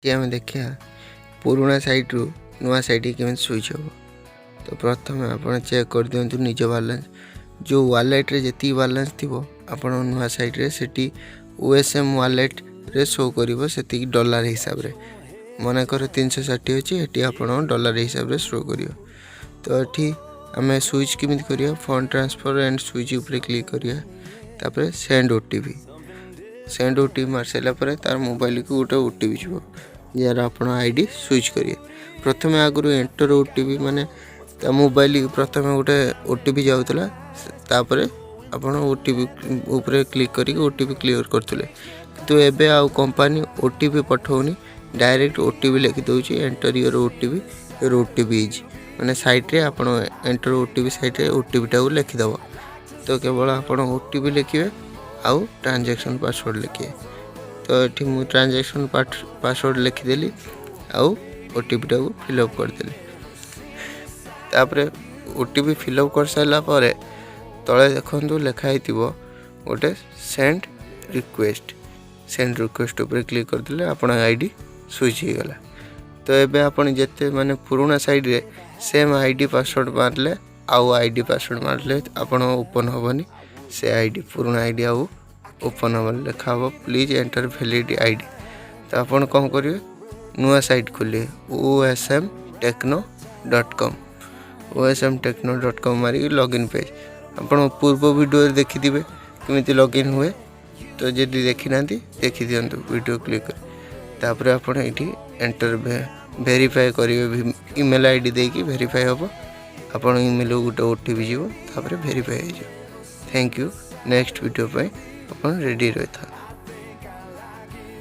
कि आम देखा पुराणा साइट्रु नुआ साइट केमी स्विच हम। तो प्रथम आप चेक कर दिंतु निज बैलेंस जो वालेट रे जी बैलेंस थी आप नुआ साइट रे सेटी USM वालेट रे शो कर से डॉलर हिसाब रे मनकर 360 अच्छी ये आप डॉलर हिसाब रे शो कर। तो ये आम स्विच केमी करिया फंड ट्रांसफर एंड स्विच ऊपर क्लिक करिया तापर सेंड OTP सेंड OTP मार सारापर तार मोबाइल को गोटे OTP जीव यार आप आईडी स्विच करिए। प्रथम आगु एंटर OTP माने मोबाइल प्रथम गोटे OTP जाऊला तापर आप OTP ऊपर क्लिक करके OTP क्लियर करते किंतु एबे आउ कंपनी OTP पठाऊनी डायरेक्ट OTP लिखि दउची एंटर योर OTP इज माने साइट रे आप एंटर OTP साइट रे OTP टा लिखिदेव। तो केवल आप OTP लिखे आउ ट्रांजैक्शन पासवर्ड लिखिए। तो ये मुझे ट्रांजैक्शन पासवर्ड लिखिदेली आउ OTP टा फिलअप करदेली। तापर OTP फिलअप कर सारा पर तले देखु लिखाई गोटे सेंड रिक्वेस्ट उपर क्लिक करदे आप आईडी स्विच हो गला। तो ये आप जिते माने पुराना साइड रे सेम आईडी पासवर्ड मारले आउ आईडी पासवर्ड मारले आप ओपन हेनी से आईडी पुराना आईडी आउ ओपन हम लिखा हम प्लीज एंटर वैलिड आईडी। तो आप कौन करेंगे नुआ साइट खोलिए osmtechno.com मारिक लॉगिन पेज आप पूर्व वीडियो देखिथे केमी लॉगिन हुए। तो जदि देखी ना देखी दिंतु वीडियो क्लिक कर आप एंटर वेरीफाई करेंगे ईमेल आईडी देकी वेरीफाई हम आप ईमेल गोटे OTP जीव वेरीफाई हो। Thank you next video upon ready रही था।